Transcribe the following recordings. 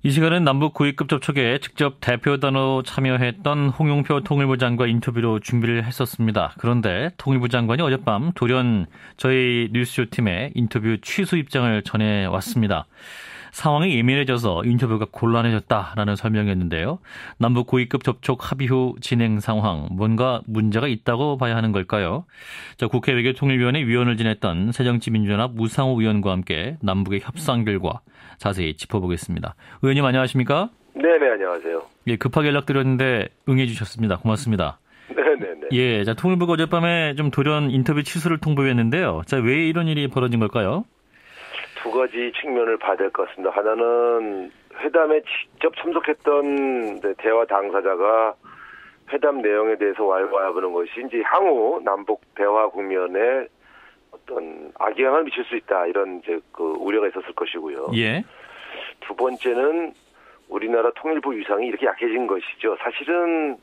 이 시간은 남북 고위급 접촉에 직접 대표단으로 참여했던 홍영표 통일부 장관 인터뷰로 준비를 했었습니다. 그런데 통일부 장관이 어젯밤 돌연 저희 뉴스쇼 팀에 인터뷰 취소 입장을 전해왔습니다. 상황이 예민해져서 인터뷰가 곤란해졌다라는 설명이었는데요. 남북 고위급 접촉 합의 후 진행 상황, 뭔가 문제가 있다고 봐야 하는 걸까요? 자, 국회 외교통일위원회 위원을 지냈던 새정치민주연합 우상호 의원과 함께 남북의 협상 결과 자세히 짚어보겠습니다. 의원님 안녕하십니까? 네네, 안녕하세요. 예, 급하게 연락드렸는데 응해 주셨습니다. 고맙습니다. 네네네. 예, 자, 통일부가 어젯밤에 좀 돌연 인터뷰 취소를 통보했는데요. 자, 왜 이런 일이 벌어진 걸까요? 두 가지 측면을 봐야 될 것 같습니다. 하나는 회담에 직접 참석했던 대화 당사자가 회담 내용에 대해서 왈가왈부하는 것이 이제 향후 남북 대화 국면에 어떤 악영향을 미칠 수 있다, 이런 이제 그 우려가 있었을 것이고요. 예. 두 번째는 우리나라 통일부 위상이 이렇게 약해진 것이죠. 사실은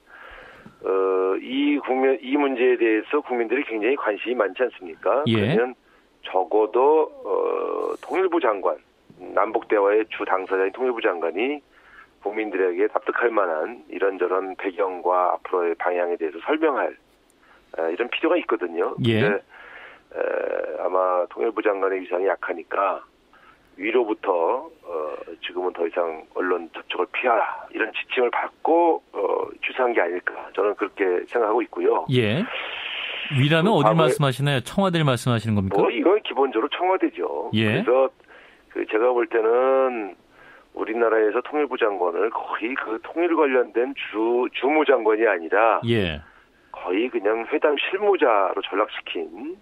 이 문제에 대해서 국민들이 굉장히 관심이 많지 않습니까? 예. 그러면 적어도 통일부 장관, 남북 대화의 주 당사자인 통일부 장관이 국민들에게 납득할 만한 이런저런 배경과 앞으로의 방향에 대해서 설명할 이런 필요가 있거든요. 예. 근데 아마 통일부 장관의 위상이 약하니까 위로부터 지금은 더 이상 언론 접촉을 피하라, 이런 지침을 받고 취소한 게 아닐까, 저는 그렇게 생각하고 있고요. 예. 위라면 어딜 말씀하시나요? 청와대를 말씀하시는 겁니까? 이건 기본적으로 청와대죠. 예. 그래서 제가 볼 때는 우리나라에서 통일부 장관을 거의 그 통일 관련된 주무장관이 아니라 예. 거의 그냥 회담 실무자로 전락시킨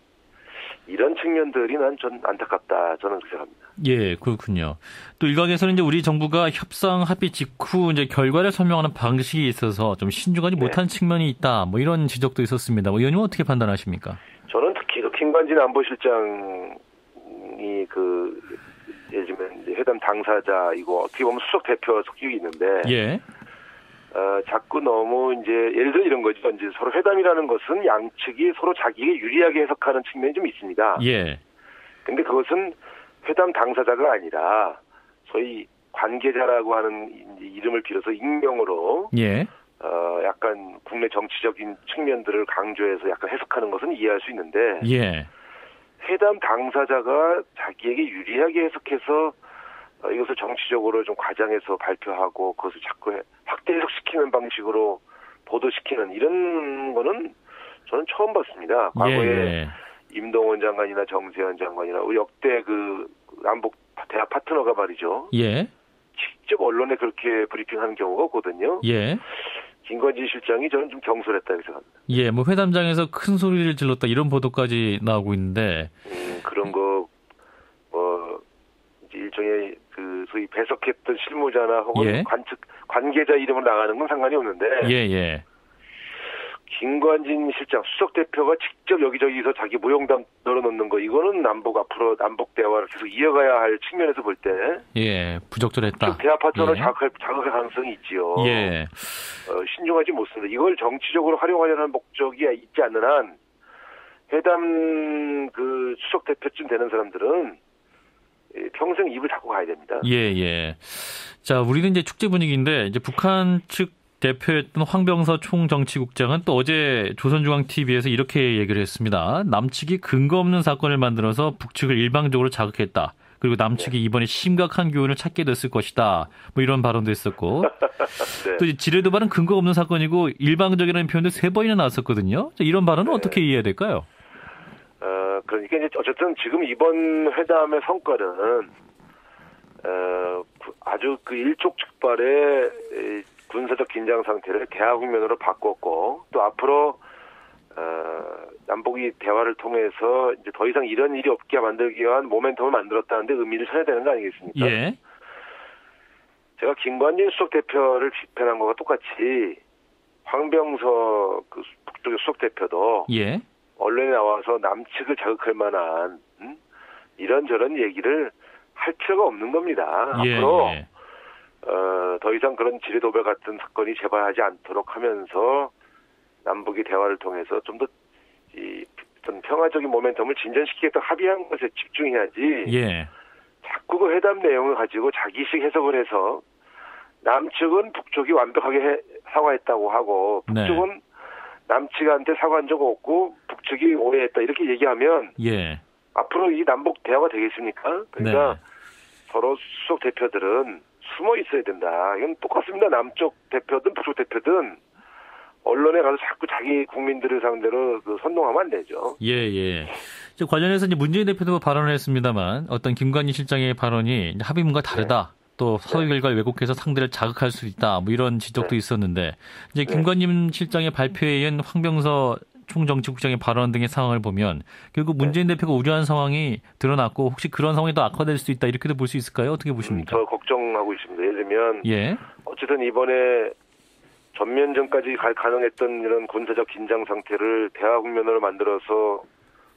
이런 측면들이 전 안타깝다, 저는 그렇게 생각합니다. 예, 그렇군요. 또 일각에서는 이제 우리 정부가 협상 합의 직후 이제 결과를 설명하는 방식이 있어서 좀 신중하지 못한 측면이 있다, 뭐 이런 지적도 있었습니다. 의원님은 어떻게 판단하십니까? 저는 특히 김관진 안보실장이 예를 들면 이제 회담 당사자이고 어떻게 보면 수석 대표 속직이 있는데, 예. 자꾸 너무 이제 예를 들어 이런 거죠. 이제 서로 회담이라는 것은 양측이 서로 자기에게 유리하게 해석하는 측면이 좀 있습니다. 예. 근데 그것은 회담 당사자가 아니라 소위 관계자라고 하는 이름을 빌어서 익명으로 예. 약간 국내 정치적인 측면들을 강조해서 약간 해석하는 것은 이해할 수 있는데, 예. 회담 당사자가 자기에게 유리하게 해석해서 이것을 정치적으로 좀 과장해서 발표하고 그것을 자꾸 확대 해석시키는 방식으로 보도시키는 이런 거는 저는 처음 봤습니다. 과거에 예. 임동원 장관이나 정세현 장관이나 우리 역대 그 남북 대화 파트너가 말이죠. 예. 직접 언론에 그렇게 브리핑하는 경우가 없거든요. 예. 김관진 실장이 저는 좀 경솔했다, 이렇게 생각합니다. 예, 뭐 회담장에서 큰 소리를 질렀다 이런 보도까지 나오고 있는데. 그런 거 이제 일종의 소위 배석했던 실무자나 혹은 예. 관계자 이름으로 나가는 건 상관이 없는데. 예. 김관진 실장, 수석 대표가 직접 여기저기서 자기 무용담 널어놓는 거, 이거는 앞으로 남북 대화를 계속 이어가야 할 측면에서 볼 때. 예, 부적절했다. 대화 파트너를 예. 자극할 가능성이 있지요. 예. 신중하지 못습니다. 이걸 정치적으로 활용하려는 목적이 있지 않는 한 회담 수석 대표쯤 되는 사람들은 평생 입을 닫고 가야 됩니다. 예. 자, 우리는 이제 축제 분위기인데 이제 북한 측 대표였던 황병서 총정치국장은 또 어제 조선중앙TV에서 이렇게 얘기를 했습니다. 남측이 근거 없는 사건을 만들어서 북측을 일방적으로 자극했다. 그리고 남측이 이번에 심각한 교훈을 찾게 됐을 것이다. 뭐 이런 발언도 했었고. 네. 또 지뢰도발은 근거 없는 사건이고 일방적이라는 표현도 3번이나 나왔었거든요. 이런 발언은 어떻게 이해해야 될까요? 그러니까 이제 어쨌든 지금 이번 회담의 성과는 아주 일촉즉발의 군사적 긴장 상태를 대화 국면으로 바꿨고, 또 앞으로 남북이 대화를 통해서 이제 더 이상 이런 일이 없게 만들기 위한 모멘텀을 만들었다는데 의미를 찾아야 되는 거 아니겠습니까? 예. 제가 김관진 수석 대표를 비판한 것과 똑같이 황병서 북쪽의 수석 대표도 예. 언론에 나와서 남측을 자극할 만한 이런저런 얘기를 할 필요가 없는 겁니다. 예. 앞으로 더 이상 그런 지뢰도발 같은 사건이 재발하지 않도록 하면서 남북이 대화를 통해서 좀 더 평화적인 모멘텀을 진전시키겠다 합의한 것에 집중해야지. 예. 자꾸 그 회담 내용을 가지고 자기식 해석을 해서 남측은 북쪽이 완벽하게 사과했다고 하고 북쪽은 네. 남측한테 사과한 적 없고 북측이 오해했다 이렇게 얘기하면 예. 앞으로 이 남북 대화가 되겠습니까? 그러니까 네. 서로 수석 대표들은 숨어 있어야 된다. 이건 똑같습니다. 남쪽 대표든 북쪽 대표든 언론에 가서 자꾸 자기 국민들을 상대로 선동하면 안 되죠. 예, 예. 관련해서 이제 문재인 대표도 발언을 했습니다만 어떤 김관희 실장의 발언이 합의문과 다르다. 또 사회 결과를 왜곡해서 상대를 자극할 수 있다. 뭐 이런 지적도 있었는데 이제 김관희 실장의 발표에 이은 황병서 총정치국장의 발언 등의 상황을 보면 결국 문재인 대표가 우려한 상황이 드러났고 혹시 그런 상황이 더 악화될 수 있다 이렇게도 볼 수 있을까요? 어떻게 보십니까? 저 걱정하고 있습니다. 예를 들면 예. 어쨌든 이번에 전면전까지 가능했던 이런 군사적 긴장 상태를 대화 국면으로 만들어서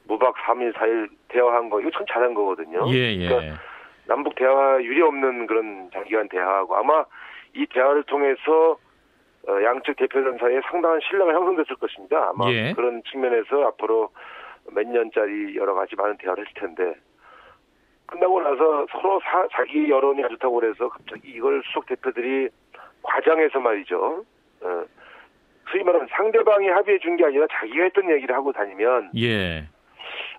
무박 3일, 4일 대화한 거 이거 참 잘한 거거든요. 예, 예. 그러니까 남북 대화 유례 없는 그런 장기간 대화하고 아마 이 대화를 통해서 양측 대표단 사이에 상당한 신뢰가 형성됐을 것입니다. 아마 예. 그런 측면에서 앞으로 몇 년짜리 여러 가지 많은 대화를 했을 텐데 끝나고 나서 서로 자기 여론이 안 좋다고 그래서 갑자기 이걸 수석 대표들이 과장해서 말이죠. 소위 말하면 상대방이 합의해 준 게 아니라 자기가 했던 얘기를 하고 다니면 예.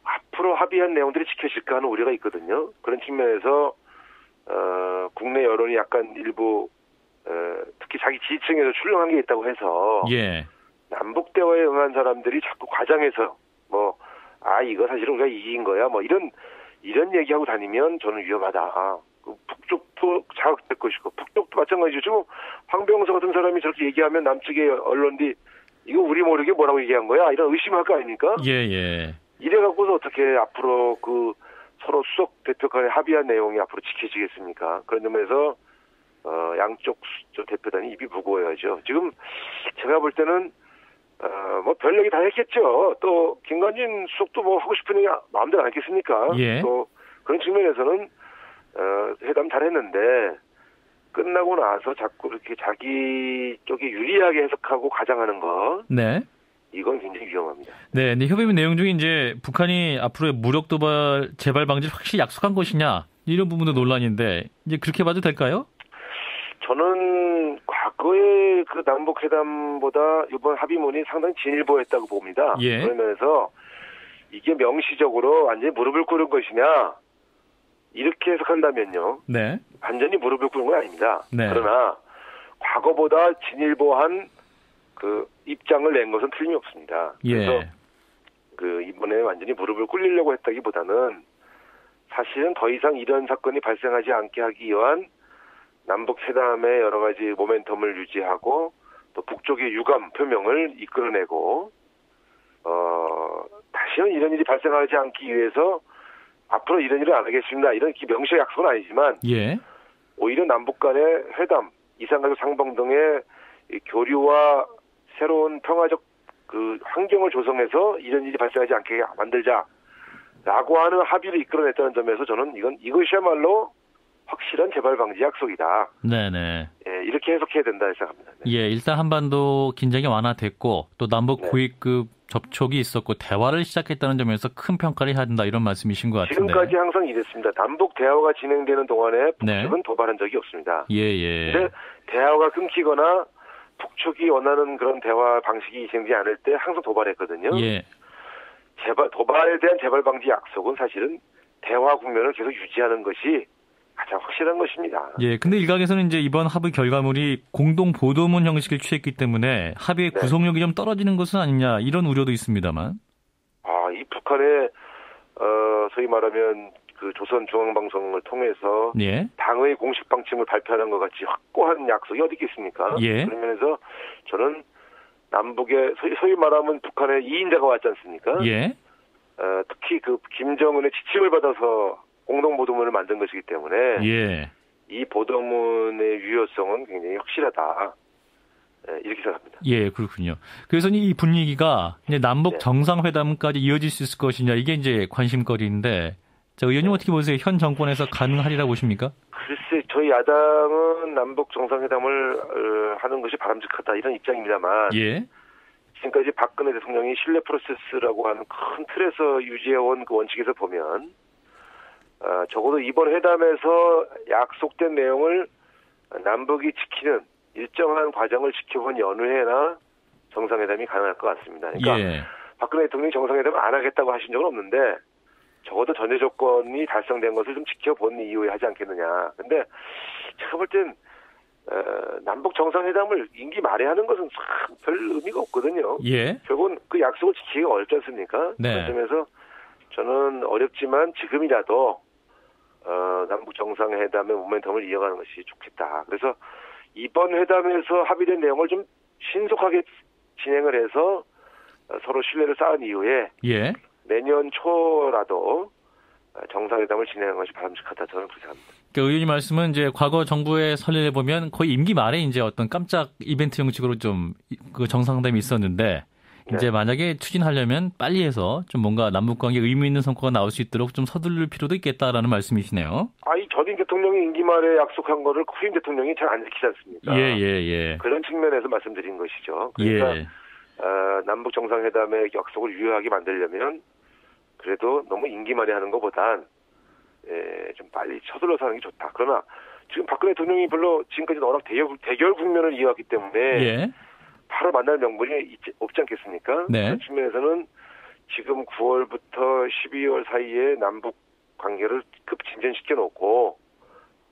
앞으로 합의한 내용들이 지켜질까 하는 우려가 있거든요. 그런 측면에서 국내 여론이 약간 일부 특히 자기 지지층에서 출렁한 게 있다고 해서 예. 남북 대화에 응한 사람들이 자꾸 과장해서 이거 사실은 우리가 이긴 거야 이런 얘기하고 다니면 저는 위험하다. 북쪽도 자극될 것이고 북쪽도 마찬가지죠. 지금 황병서 같은 사람이 저렇게 얘기하면 남측의 언론들이 이거 우리 모르게 뭐라고 얘기한 거야 이런 의심할 거 아닙니까? 예. 이래갖고서 어떻게 앞으로 서로 수석 대표 간에 합의한 내용이 앞으로 지켜지겠습니까? 그런 점에서 양쪽 대표단이 입이 무거워야죠. 지금 제가 볼 때는 별 얘기 다 했겠죠. 또 김관진 수석도 하고 싶은 얘기 마음대로 안 했겠습니까? 예. 또 그런 측면에서는 회담 잘했는데 끝나고 나서 자꾸 이렇게 자기 쪽에 유리하게 해석하고 가장하는 거. 네. 이건 굉장히 위험합니다. 네, 근데 협의문 내용 중에 이제 북한이 앞으로의 무력 도발 재발 방지를 확실히 약속한 것이냐 이런 부분도 논란인데 이제 그렇게 봐도 될까요? 저는 과거의 그 남북 회담보다 이번 합의문이 상당히 진일보했다고 봅니다. 예. 그러면서 이게 명시적으로 완전히 무릎을 꿇은 것이냐 이렇게 해석한다면요. 네. 완전히 무릎을 꿇은 건 아닙니다. 네. 그러나 과거보다 진일보한 그 입장을 낸 것은 틀림이 없습니다. 그래서 예. 이번에 완전히 무릎을 꿇리려고 했다기보다는 사실은 더 이상 이런 사건이 발생하지 않게 하기 위한 남북 회담의 여러 가지 모멘텀을 유지하고 또 북쪽의 유감 표명을 이끌어내고 다시는 이런 일이 발생하지 않기 위해서 앞으로 이런 일을 안 하겠습니다. 이런 명시의 약속은 아니지만 예. 오히려 남북 간의 회담, 이산가족 상봉 등의 교류와 새로운 평화적 환경을 조성해서 이런 일이 발생하지 않게 만들자라고 하는 합의를 이끌어냈다는 점에서 저는 이것이야말로 확실한 재발 방지 약속이다. 네네. 예, 이렇게 해석해야 된다 생각합니다. 네. 예, 일단 한반도 긴장이 완화됐고 또 남북 고위급 접촉이 있었고 대화를 시작했다는 점에서 큰 평가를 해야 된다 이런 말씀이신 것 같은데. 지금까지 항상 이랬습니다. 남북 대화가 진행되는 동안에 북측은 도발한 적이 없습니다. 예. 근데 대화가 끊기거나 북측이 원하는 그런 대화 방식이 진행되지 않을 때 항상 도발했거든요. 예. 도발에 대한 재발 방지 약속은 사실은 대화 국면을 계속 유지하는 것이 가장 확실한 것입니다. 예, 근데 일각에서는 이제 이번 합의 결과물이 공동 보도문 형식을 취했기 때문에 합의의 구속력이 좀 떨어지는 것은 아니냐 이런 우려도 있습니다만. 이 북한의 소위 말하면 그 조선중앙방송을 통해서 당의 공식 방침을 발표하는 것 같이 확고한 약속이 어디 있겠습니까? 예. 그런 면에서 저는 남북의 소위 말하면 북한의 2인자가 왔지 않습니까? 예. 특히 그 김정은의 지침을 받아서 공동보도문을 만든 것이기 때문에 이 보도문의 유효성은 굉장히 확실하다. 이렇게 생각합니다. 예, 그렇군요. 그래서 이 분위기가 이제 남북 정상회담까지 이어질 수 있을 것이냐 이게 이제 관심거리인데 자, 의원님 어떻게 보세요? 현 정권에서 가능하리라고 보십니까? 글쎄, 저희 야당은 남북 정상회담을 하는 것이 바람직하다 이런 입장입니다만 지금까지 박근혜 대통령이 신뢰 프로세스라고 하는 큰 틀에서 유지해온 그 원칙에서 보면 적어도 이번 회담에서 약속된 내용을 남북이 지키는 일정한 과정을 지켜본 연후에나 정상회담이 가능할 것 같습니다. 그러니까 예. 박근혜 대통령이 정상회담을 안 하겠다고 하신 적은 없는데 적어도 전제 조건이 달성된 것을 좀 지켜본 이후에 하지 않겠느냐. 근데 제가 볼 땐 남북 정상회담을 임기 말에 하는 것은 참 별 의미가 없거든요. 예. 결국은 그 약속을 지키기가 어렵지 않습니까? 네. 그런 점에서 저는 어렵지만 지금이라도 남북 정상회담의 모멘텀을 이어가는 것이 좋겠다. 그래서 이번 회담에서 합의된 내용을 좀 신속하게 진행을 해서 서로 신뢰를 쌓은 이후에 예. 내년 초라도 정상회담을 진행하는 것이 바람직하다 저는 그렇게 생각합니다. 그러니까 의원님 말씀은 이제 과거 정부의 선례를 보면 거의 임기 말에 이제 어떤 깜짝 이벤트 형식으로 좀 그 정상회담이 있었는데 이제 네. 만약에 추진하려면 빨리 해서 좀 뭔가 남북 관계 의미 있는 성과가 나올 수 있도록 좀 서두를 필요도 있겠다라는 말씀이시네요. 이 전임 대통령이 임기 말에 약속한 거를 후임 대통령이 잘 안 지키지 않습니까? 예. 그런 측면에서 말씀드린 것이죠. 그러니까 예. 남북 정상회담의 약속을 유효하게 만들려면 그래도 너무 임기 말에 하는 것보단 좀 빨리 서둘러서 하는 게 좋다. 그러나 지금 박근혜 대통령이 별로 지금까지 워낙 대결 국면을 이어왔기 때문에 예. 바로 만날 명분이 없지 않겠습니까? 네. 그런 측면에서는 지금 9월부터 12월 사이에 남북 관계를 급 진전시켜 놓고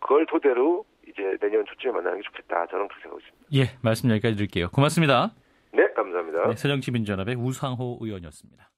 그걸 토대로 이제 내년 초쯤에 만나는 게 좋겠다. 저는 그렇게 생각하고 있습니다. 예, 말씀 여기까지 드릴게요. 고맙습니다. 네, 감사합니다. 네, 새정치민주연합의 우상호 의원이었습니다.